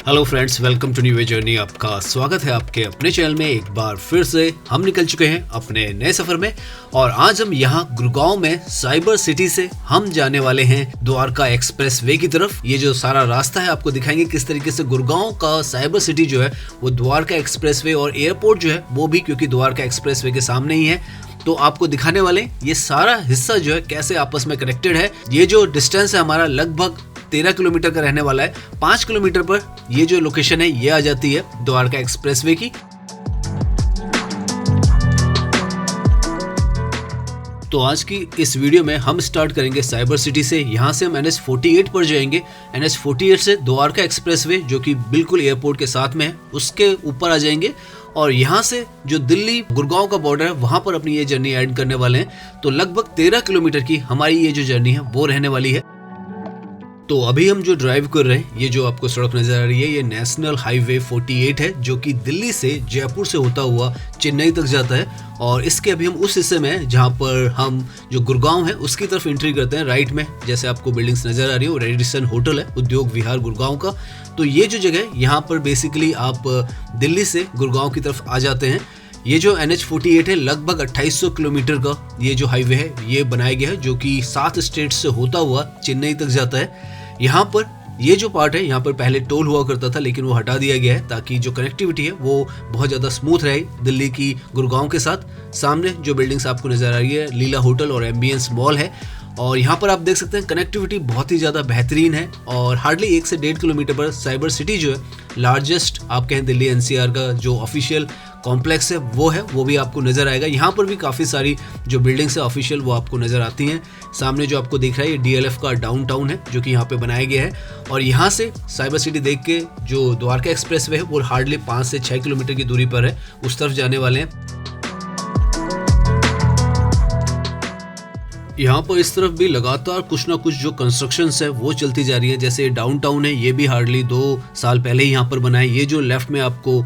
Hello friends, welcome to new journey. आपका स्वागत है आपके अपने चैनल में। एक बार फिर से हम निकल चुके हैं अपने नए सफर में और आज हम यहाँ गुड़गांव में साइबर सिटी से हम जाने वाले हैं द्वारका एक्सप्रेस वे की तरफ। ये जो सारा रास्ता है आपको दिखाएंगे किस तरीके से गुड़गांव का साइबर सिटी जो है वो द्वारका एक्सप्रेस वे और एयरपोर्ट जो है वो भी क्योंकि द्वारका एक्सप्रेस वे के सामने ही है, तो आपको दिखाने वाले ये सारा हिस्सा जो है कैसे आपस में कनेक्टेड है। ये जो डिस्टेंस है हमारा लगभग 13 किलोमीटर का रहने वाला है। 5 किलोमीटर पर ये जो लोकेशन है ये आ जाती है द्वारका एक्सप्रेसवे की। तो आज की इस वीडियो में हम स्टार्ट करेंगे साइबर सिटी से। यहाँ से हम NH48 पर जाएंगे। NH48 से द्वारका एक्सप्रेसवे जो कि बिल्कुल एयरपोर्ट के साथ में है उसके ऊपर आ जाएंगे और यहाँ से जो दिल्ली गुड़गांव का बॉर्डर है वहाँ पर अपनी ये जर्नी ऐड करने वाले हैं। तो लगभग 13 किलोमीटर की हमारी ये जो जर्नी है वो रहने वाली है। तो अभी हम जो ड्राइव कर रहे हैं, ये जो आपको सड़क नजर आ रही है, ये नेशनल हाईवे 48 है जो कि दिल्ली से जयपुर से होता हुआ चेन्नई तक जाता है। और इसके अभी हम उस हिस्से में हैं जहाँ पर हम जो गुड़गांव है उसकी तरफ एंट्री करते हैं। राइट में जैसे आपको बिल्डिंग्स नजर आ रही है वो रेडिसन होटल है, उद्योग विहार गुड़गांव का। तो ये जो जगह है यहाँ पर बेसिकली आप दिल्ली से गुड़गांव की तरफ आ जाते हैं। ये जो NH48 है लगभग 2800 किलोमीटर का ये जो हाईवे है ये बनाया गया है जो कि 7 स्टेट से होता हुआ चेन्नई तक जाता है। यहाँ पर ये जो पार्ट है यहाँ पर पहले टोल हुआ करता था लेकिन वो हटा दिया गया है ताकि जो कनेक्टिविटी है वो बहुत ज़्यादा स्मूथ रहे दिल्ली की गुड़गांव के साथ। सामने जो बिल्डिंग्स आपको नज़र आ रही है लीला होटल और एम्बियंस मॉल है और यहाँ पर आप देख सकते हैं कनेक्टिविटी बहुत ही ज़्यादा बेहतरीन है। और हार्डली 1 से 1.5 किलोमीटर पर साइबर सिटी जो है लार्जेस्ट आप कहें दिल्ली NCR का जो ऑफिशियल कॉम्प्लेक्स है वो भी आपको नज़र आएगा। यहाँ पर भी काफ़ी सारी जो बिल्डिंग्स है ऑफिशियल वो आपको नज़र आती हैं। सामने जो आपको दिख रहा है ये DLF का डाउनटाउन है जो कि यहाँ पे बनाया गया है। और यहाँ से साइबर सिटी देख के जो द्वारका एक्सप्रेस वे है वो हार्डली 5 से 6 किलोमीटर की दूरी पर है, उस तरफ जाने वाले हैं। यहाँ पर इस तरफ भी लगातार कुछ ना कुछ जो कंस्ट्रक्शंस है वो चलती जा रही है। जैसे डाउनटाउन है ये भी हार्डली 2 साल पहले ही यहाँ पर बना है। ये जो लेफ्ट में आपको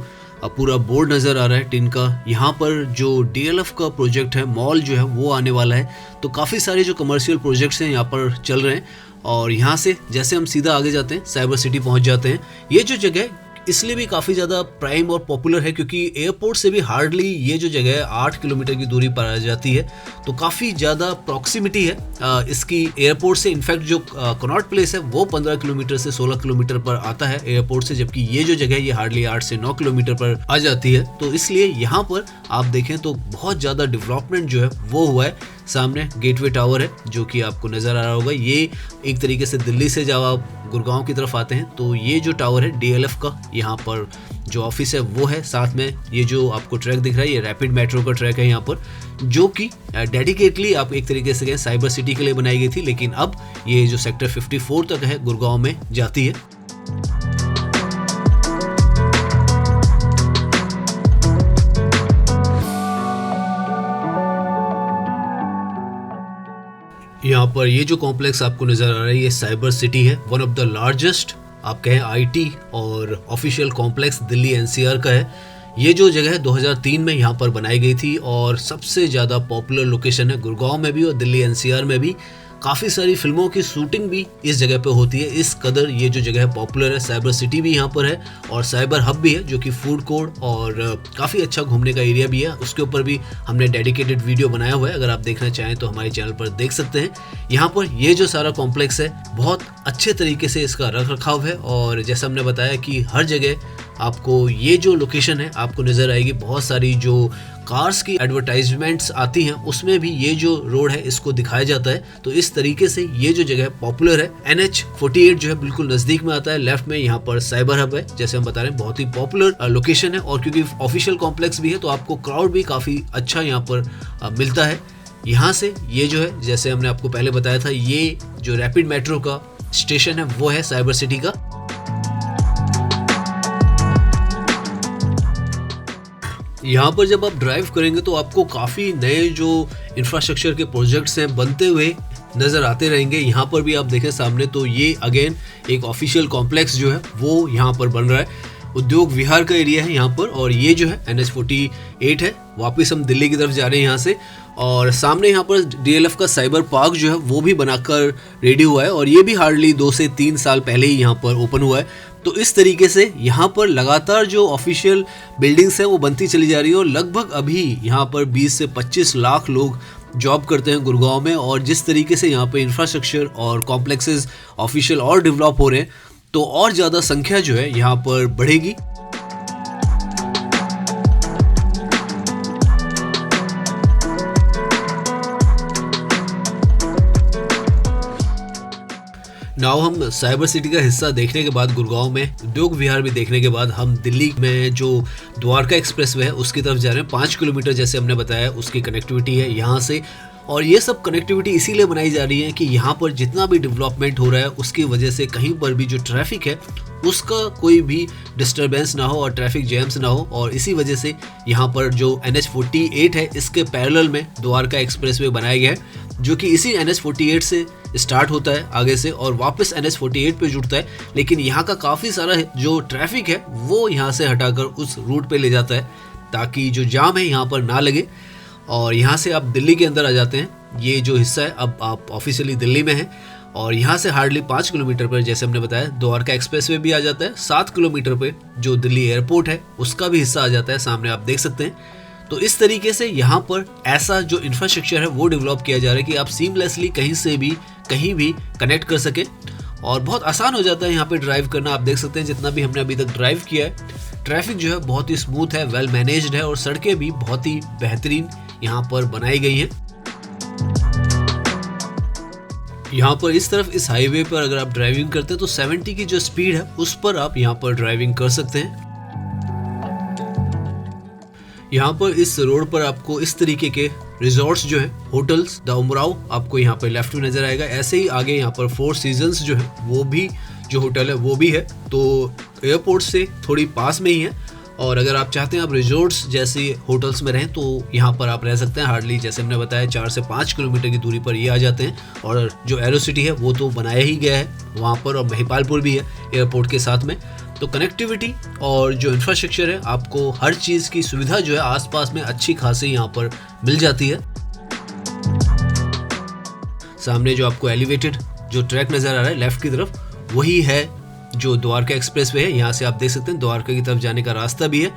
पूरा बोर्ड नज़र आ रहा है टिन का, यहाँ पर जो DLF का प्रोजेक्ट है मॉल जो है वो आने वाला है। तो काफ़ी सारे जो कमर्शियल प्रोजेक्ट्स हैं यहाँ पर चल रहे हैं। और यहाँ से जैसे हम सीधा आगे जाते हैं साइबर सिटी पहुँच जाते हैं। ये जो जगह इसलिए भी काफ़ी ज़्यादा प्राइम और पॉपुलर है क्योंकि एयरपोर्ट से भी हार्डली ये जो जगह है 8 किलोमीटर की दूरी पर आ जाती है। तो काफ़ी ज़्यादा प्रॉक्सिमिटी है इसकी एयरपोर्ट से। इनफैक्ट जो कनॉट प्लेस है वो 15 किलोमीटर से 16 किलोमीटर पर आता है एयरपोर्ट से, जबकि ये जो जगह है ये हार्डली 8 से 9 किलोमीटर पर आ जाती है। तो इसलिए यहाँ पर आप देखें तो बहुत ज़्यादा डेवलपमेंट जो है वो हुआ है। सामने गेटवे टावर है जो कि आपको नज़र आ रहा होगा। ये एक तरीके से दिल्ली से जब आप गुड़गांव की तरफ आते हैं तो ये जो टावर है DLF का, यहाँ पर जो ऑफिस है वो है। साथ में ये जो आपको ट्रैक दिख रहा है ये रैपिड मेट्रो का ट्रैक है यहाँ पर, जो कि डेडिकेटली आप एक तरीके से कहें साइबर सिटी के लिए बनाई गई थी, लेकिन अब ये जो सेक्टर 54 तक है गुड़गांव में जाती है। यहाँ पर ये जो कॉम्प्लेक्स आपको नज़र आ रहा है ये साइबर सिटी है। वन ऑफ द लार्जेस्ट आप कहें IT और ऑफिशियल कॉम्प्लेक्स दिल्ली NCR का है। ये जो जगह है 2003 में यहाँ पर बनाई गई थी और सबसे ज़्यादा पॉपुलर लोकेशन है गुड़गांव में भी और दिल्ली NCR में भी। काफ़ी सारी फिल्मों की शूटिंग भी इस जगह पे होती है, इस कदर ये जो जगह है पॉपुलर है। साइबर सिटी भी यहाँ पर है और साइबर हब भी है जो कि फूड कोर्ट और काफ़ी अच्छा घूमने का एरिया भी है। उसके ऊपर भी हमने डेडिकेटेड वीडियो बनाया हुआ है, अगर आप देखना चाहें तो हमारे चैनल पर देख सकते हैं। यहाँ पर ये जो सारा कॉम्प्लेक्स है बहुत अच्छे तरीके से इसका रख रखाव है और जैसा हमने बताया कि हर जगह आपको ये जो लोकेशन है आपको नज़र आएगी। बहुत सारी जो कार्स की एडवर्टाइजमेंट्स आती हैं उसमें भी ये जो रोड है इसको दिखाया जाता है। तो इस तरीके से ये जो जगह पॉपुलर है। NH48 जो है बिल्कुल नज़दीक में आता है। लेफ्ट में यहाँ पर साइबर हब है, जैसे हम बता रहे हैं बहुत ही पॉपुलर लोकेशन है और क्योंकि ऑफिशियल कॉम्प्लेक्स भी है तो आपको क्राउड भी काफ़ी अच्छा यहाँ पर मिलता है। यहाँ से ये जो है जैसे हमने आपको पहले बताया था ये जो रैपिड मेट्रो का स्टेशन है वो है साइबर सिटी का। यहाँ पर जब आप ड्राइव करेंगे तो आपको काफ़ी नए जो इंफ्रास्ट्रक्चर के प्रोजेक्ट्स हैं बनते हुए नज़र आते रहेंगे। यहाँ पर भी आप देखें सामने तो ये अगेन एक ऑफिशियल कॉम्प्लेक्स जो है वो यहाँ पर बन रहा है। उद्योग विहार का एरिया है यहाँ पर और ये जो है NH48 है। वापस हम दिल्ली की तरफ जा रहे हैं यहाँ से और सामने यहाँ पर DLF का साइबर पार्क जो है वो भी बनाकर रेडी हुआ है और ये भी हार्डली 2 से 3 साल पहले ही यहाँ पर ओपन हुआ है। तो इस तरीके से यहाँ पर लगातार जो ऑफिशियल बिल्डिंग्स है वो बनती चली जा रही है और लगभग अभी यहाँ पर 20 से 25 लाख लोग जॉब करते हैं गुड़गांव में। और जिस तरीके से यहाँ पे इंफ्रास्ट्रक्चर और कॉम्प्लेक्सेस ऑफिशियल और डेवलप हो रहे हैं तो और ज़्यादा संख्या जो है यहाँ पर बढ़ेगी। नाउ हम साइबर सिटी का हिस्सा देखने के बाद, गुड़गांव में उद्योग विहार भी देखने के बाद, हम दिल्ली में जो द्वारका एक्सप्रेसवे है उसकी तरफ जा रहे हैं। 5 किलोमीटर जैसे हमने बताया उसकी कनेक्टिविटी है यहाँ से। और ये सब कनेक्टिविटी इसीलिए बनाई जा रही है कि यहाँ पर जितना भी डेवलपमेंट हो रहा है उसकी वजह से कहीं पर भी जो ट्रैफिक है उसका कोई भी डिस्टरबेंस ना हो और ट्रैफिक जैम्स ना हो। और इसी वजह से यहाँ पर जो NH48 है इसके पैरेलल में द्वारका एक्सप्रेसवे बनाया गया है, जो कि इसी NH48 से स्टार्ट होता है आगे से और वापस NH48 पे जुड़ता है। लेकिन यहाँ का काफ़ी सारा जो ट्रैफिक है वो यहाँ से हटाकर उस रूट पे ले जाता है ताकि जो जाम है यहाँ पर ना लगे। और यहाँ से आप दिल्ली के अंदर आ जाते हैं। ये जो हिस्सा है अब आप ऑफिशियली दिल्ली में हैं और यहाँ से हार्डली 5 किलोमीटर पर जैसे हमने बताया द्वारका एक्सप्रेसवे भी आ जाता है। 7 किलोमीटर पे जो दिल्ली एयरपोर्ट है उसका भी हिस्सा आ जाता है, सामने आप देख सकते हैं। तो इस तरीके से यहाँ पर ऐसा जो इंफ्रास्ट्रक्चर है वो डेवलप किया जा रहा है कि आप सीमलेसली कहीं से भी कहीं भी कनेक्ट कर सके और बहुत आसान हो जाता है यहाँ पे ड्राइव करना। आप देख सकते हैं जितना भी हमने अभी तक ड्राइव किया है, ट्रैफिक जो है बहुत ही स्मूथ है, वेल मैनेज्ड है और सड़कें भी बहुत ही बेहतरीन यहाँ पर बनाई गई हैं। यहाँ पर इस तरफ इस हाईवे पर अगर आप ड्राइविंग करते हैं तो 70 की जो स्पीड है उस पर आप यहाँ पर ड्राइविंग कर सकते हैं। यहाँ पर इस रोड पर आपको इस तरीके के रिजॉर्ट्स जो है, होटल्स, द उमराव आपको यहाँ पर लेफ्ट में नजर आएगा। ऐसे ही आगे यहाँ पर 4 सीजन्स जो है वो भी जो होटल है वो भी है, तो एयरपोर्ट से थोड़ी पास में ही है। और अगर आप चाहते हैं आप रिजॉर्ट्स जैसे होटल्स में रहें तो यहाँ पर आप रह सकते हैं। हार्डली जैसे हमने बताया 4 से 5 किलोमीटर की दूरी पर ये आ जाते हैं। और जो एरो सिटी है वो तो बनाया ही गया है वहाँ पर और महिपालपुर भी है एयरपोर्ट के साथ में। तो कनेक्टिविटी और जो इंफ्रास्ट्रक्चर है आपको हर चीज़ की सुविधा जो है आसपास में अच्छी खासी यहाँ पर मिल जाती है। सामने जो आपको एलिवेटेड जो ट्रैक नज़र आ रहा है लेफ्ट की तरफ वही है जो द्वारका एक्सप्रेसवे है। यहाँ से आप देख सकते हैं द्वारका की तरफ जाने का रास्ता भी है।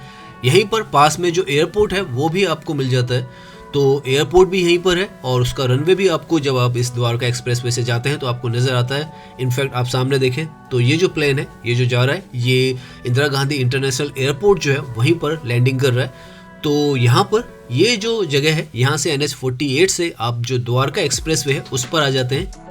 यहीं पर पास में जो एयरपोर्ट है वो भी आपको मिल जाता है, तो एयरपोर्ट भी यहीं पर है और उसका रनवे भी आपको जब आप इस द्वारका एक्सप्रेसवे से जाते हैं तो आपको नज़र आता है। इनफैक्ट आप सामने देखें तो ये जो प्लेन है ये जो जा रहा है ये इंदिरा गांधी इंटरनेशनल एयरपोर्ट जो है वहीं पर लैंडिंग कर रहा है। तो यहाँ पर ये जो जगह है यहाँ से NH48 से आप जो द्वारका एक्सप्रेसवे है उस पर आ जाते हैं।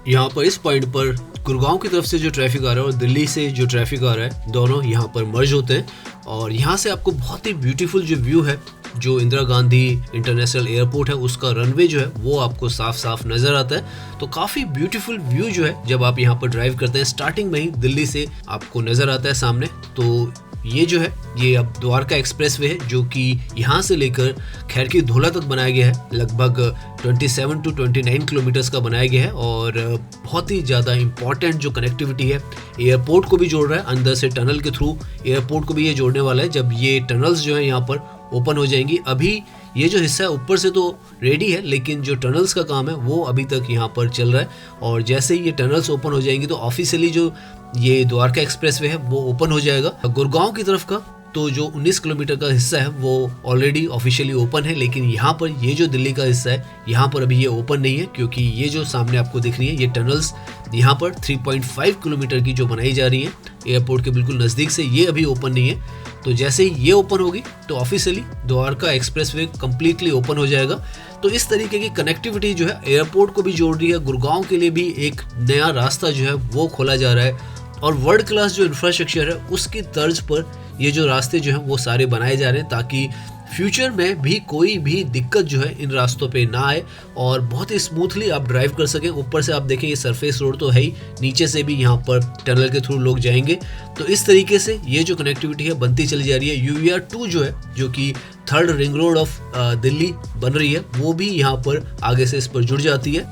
यहाँ पर इस पॉइंट पर गुड़गांव की तरफ से जो ट्रैफिक आ रहा है और दिल्ली से जो ट्रैफिक आ रहा है दोनों यहाँ पर मर्ज होते हैं और यहाँ से आपको बहुत ही ब्यूटीफुल जो व्यू है जो इंदिरा गांधी इंटरनेशनल एयरपोर्ट है उसका रनवे जो है वो आपको साफ साफ नज़र आता है। तो काफ़ी ब्यूटीफुल व्यू जो है जब आप यहाँ पर ड्राइव करते हैं स्टार्टिंग में ही दिल्ली से आपको नज़र आता है सामने। तो ये जो है ये अब द्वारका एक्सप्रेसवे है जो कि यहाँ से लेकर खैरकी धोला तक बनाया गया है। लगभग 27 to 29 किलोमीटर्स का बनाया गया है और बहुत ही ज़्यादा इम्पॉर्टेंट जो कनेक्टिविटी है, एयरपोर्ट को भी जोड़ रहा है अंदर से टनल के थ्रू, एयरपोर्ट को भी ये जोड़ने वाला है जब ये टनल्स जो है यहाँ पर ओपन हो जाएंगी। अभी ये जो हिस्सा है ऊपर से तो रेडी है लेकिन जो टनल्स का काम है वो अभी तक यहाँ पर चल रहा है और जैसे ही ये टनल्स ओपन हो जाएंगी तो ऑफिशियली जो ये द्वारका एक्सप्रेसवे है वो ओपन हो जाएगा। गुड़गांव की तरफ का तो जो 19 किलोमीटर का हिस्सा है वो ऑलरेडी ऑफिशियली ओपन है, लेकिन यहाँ पर ये जो दिल्ली का हिस्सा है यहाँ पर अभी ये ओपन नहीं है क्योंकि ये जो सामने आपको दिख रही है ये टनल्स यहाँ पर 3.5 किलोमीटर की जो बनाई जा रही है एयरपोर्ट के बिल्कुल नज़दीक से, ये अभी ओपन नहीं है। तो जैसे ही ये ओपन होगी तो officially Dwarka expressway completely open हो जाएगा। तो इस तरीके की कनेक्टिविटी जो है एयरपोर्ट को भी जोड़ रही है, गुड़गांव के लिए भी एक नया रास्ता जो है वो खोला जा रहा है और वर्ल्ड क्लास जो इंफ्रास्ट्रक्चर है उसकी तर्ज पर ये जो रास्ते जो हैं वो सारे बनाए जा रहे हैं ताकि फ्यूचर में भी कोई भी दिक्कत जो है इन रास्तों पे ना आए और बहुत ही स्मूथली आप ड्राइव कर सकें। ऊपर से आप देखें ये सरफेस रोड तो है ही, नीचे से भी यहाँ पर टनल के थ्रू लोग जाएंगे। तो इस तरीके से ये जो कनेक्टिविटी है बनती चली जा रही है। UVR 2 जो है जो कि 3rd ring road of Delhi बन रही है वो भी यहाँ पर आगे से इस पर जुड़ जाती है।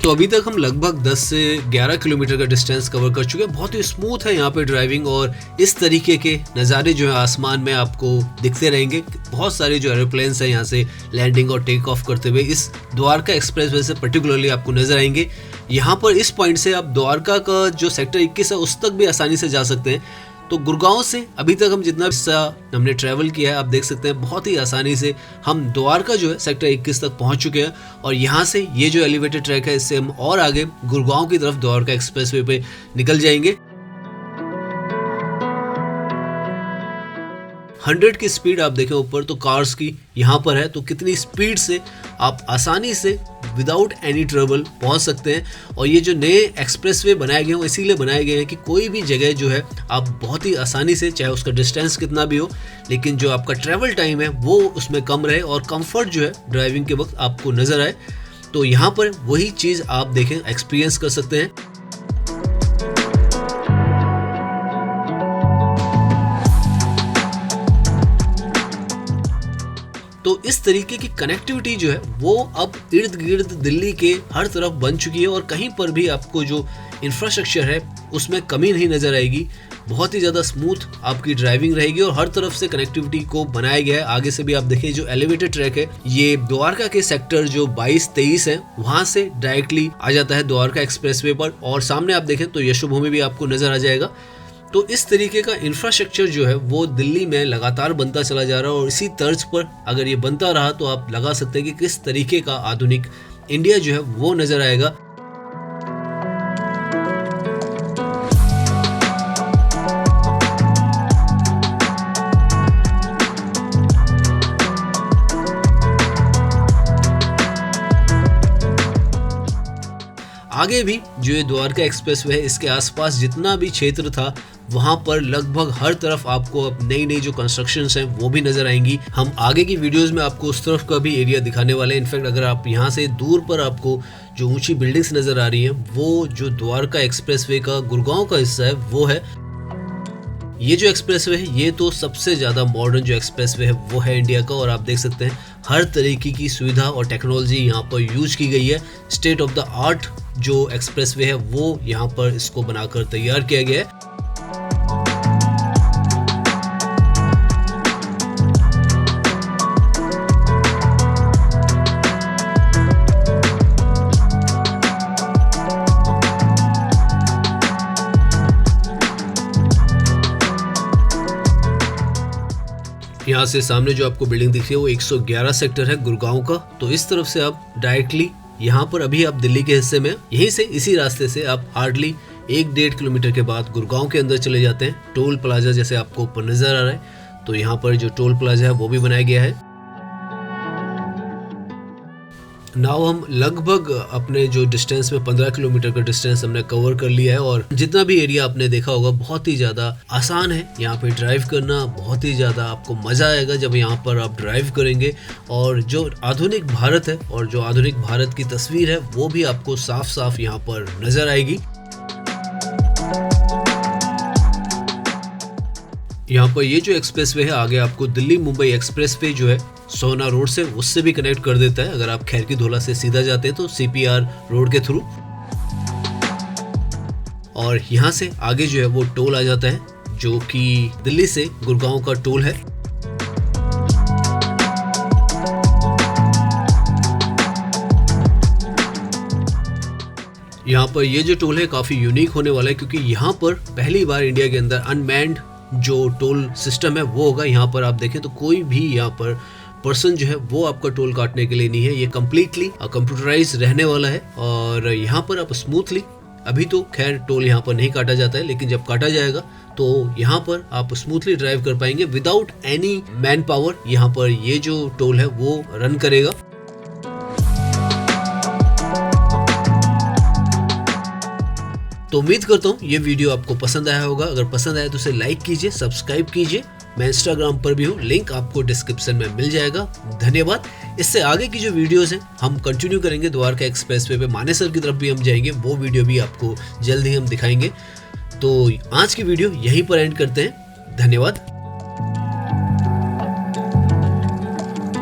तो अभी तक हम लगभग 10 से 11 किलोमीटर का डिस्टेंस कवर कर चुके हैं। बहुत ही स्मूथ है यहाँ पे ड्राइविंग और इस तरीके के नज़ारे जो है आसमान में आपको दिखते रहेंगे। बहुत सारे जो एरोप्लेन्स हैं यहाँ से लैंडिंग और टेक ऑफ करते हुए इस द्वारका एक्सप्रेसवे से पर्टिकुलरली आपको नजर आएंगे। यहाँ पर इस पॉइंट से आप द्वारका का जो सेक्टर 21 है उस तक भी आसानी से जा सकते हैं। तो गुड़गांव से अभी तक हम जितना हिस्सा हमने ट्रैवल किया है आप देख सकते हैं बहुत ही आसानी से हम द्वारका जो है सेक्टर 21 तक पहुंच चुके हैं। और यहाँ से ये जो एलिवेटेड ट्रैक है इससे हम और आगे गुड़गांव की तरफ द्वारका एक्सप्रेसवे पे निकल जाएंगे। 100 की स्पीड आप देखें ऊपर तो कार्स की यहाँ पर है, तो कितनी स्पीड से आप आसानी से विदाउट एनी ट्रबल पहुंच सकते हैं। और ये जो नए एक्सप्रेसवे बनाए गए हैं इसीलिए बनाए गए हैं कि कोई भी जगह जो है आप बहुत ही आसानी से, चाहे उसका डिस्टेंस कितना भी हो, लेकिन जो आपका ट्रैवल टाइम है वो उसमें कम रहे और कंफर्ट जो है ड्राइविंग के वक्त आपको नजर आए। तो यहाँ पर वही चीज़ आप देखें, एक्सपीरियंस कर सकते हैं। तो इस तरीके की कनेक्टिविटी जो है वो अब इर्द गिर्द दिल्ली के हर तरफ बन चुकी है और कहीं पर भी आपको जो इंफ्रास्ट्रक्चर है उसमें कमी नहीं नजर आएगी। बहुत ही ज़्यादा स्मूथ आपकी ड्राइविंग रहेगी और हर तरफ से कनेक्टिविटी को बनाया गया है। आगे से भी आप देखिए जो एलिवेटेड ट्रैक है ये द्वारका के सेक्टर जो 22-23 है वहां से डायरेक्टली आ जाता है द्वारका एक्सप्रेसवे पर। और सामने आप देखें तो यशोभूमि भी आपको नजर आ जाएगा। तो इस तरीके का इंफ्रास्ट्रक्चर जो है वो दिल्ली में लगातार बनता चला जा रहा है और इसी तर्ज पर अगर ये बनता रहा तो आप लगा सकते हैं कि किस तरीके का आधुनिक इंडिया जो है वो नजर आएगा। आगे भी जो ये द्वारका एक्सप्रेसवे है इसके आसपास जितना भी क्षेत्र था वहां पर लगभग हर तरफ आपको अब नई नई जो कंस्ट्रक्शंस हैं वो भी नजर आएंगी। हम आगे की वीडियोस में आपको उस तरफ का भी एरिया दिखाने वाले हैं। इनफैक्ट अगर आप यहाँ से दूर पर आपको जो ऊंची बिल्डिंग्स नजर आ रही हैं वो जो द्वारका एक्सप्रेसवे का गुड़गांव का हिस्सा है वो है। ये जो एक्सप्रेसवे है ये तो सबसे ज़्यादा मॉडर्न जो एक्सप्रेसवे है वो है इंडिया का और आप देख सकते हैं हर तरीके की सुविधा और टेक्नोलॉजी यहाँ पर यूज की गई है। स्टेट ऑफ द आर्ट जो एक्सप्रेसवे है वो यहाँ पर इसको बनाकर तैयार किया गया है। यहाँ से सामने जो आपको बिल्डिंग दिख रही है वो 111 सेक्टर है गुड़गांव का। तो इस तरफ से आप डायरेक्टली यहाँ पर अभी आप दिल्ली के हिस्से में, यहीं से इसी रास्ते से आप हार्डली 1-1.5 किलोमीटर के बाद गुड़गांव के अंदर चले जाते हैं। टोल प्लाजा जैसे आपको ऊपर नजर आ रहा है तो यहाँ पर जो टोल प्लाजा है वो भी बनाया गया है। नाउ हम लगभग अपने जो डिस्टेंस में 15 किलोमीटर का डिस्टेंस हमने कवर कर लिया है और जितना भी एरिया आपने देखा होगा बहुत ही ज़्यादा आसान है यहाँ पे ड्राइव करना। बहुत ही ज़्यादा आपको मज़ा आएगा जब यहाँ पर आप ड्राइव करेंगे और जो आधुनिक भारत है और जो आधुनिक भारत की तस्वीर है वो भी आपको साफ साफ यहाँ पर नज़र आएगी। यहाँ पर ये जो एक्सप्रेसवे है आगे आपको दिल्ली मुंबई एक्सप्रेसवे जो है सोना रोड से उससे भी कनेक्ट कर देता है। अगर आप खैरकी धोला से सीधा जाते हैं तो CPR रोड के थ्रू और यहाँ से आगे जो है वो टोल आ जाता है जो कि दिल्ली से गुड़गांव का टोल है। यहाँ पर ये जो टोल है काफ़ी यूनिक होने वाला है क्योंकि यहाँ पर पहली बार इंडिया के अंदर अनमैन्ड जो टोल सिस्टम है वो होगा। यहाँ पर आप देखें तो कोई भी यहाँ पर पर्सन जो है वो आपका टोल काटने के लिए नहीं है। ये कम्प्लीटली कंप्यूटराइज रहने वाला है और यहाँ पर आप स्मूथली, अभी तो खैर टोल यहाँ पर नहीं काटा जाता है लेकिन जब काटा जाएगा तो यहाँ पर आप स्मूथली ड्राइव कर पाएंगे विदाउट एनी मैन पावर। यहाँ पर ये जो टोल है वो रन करेगा। तो उम्मीद करता हूँ ये वीडियो आपको पसंद आया होगा। अगर पसंद आया तो उसे लाइक कीजिए, सब्सक्राइब कीजिए। मैं इंस्टाग्राम पर भी हूँ, लिंक आपको डिस्क्रिप्शन में मिल जाएगा। धन्यवाद। इससे आगे की जो वीडियोस हैं हम कंटिन्यू करेंगे। द्वारका एक्सप्रेसवे पे मानेसर की तरफ भी हम जाएंगे, वो वीडियो भी आपको जल्द ही हम दिखाएंगे। तो आज की वीडियो यहीं पर एंड करते हैं। धन्यवाद।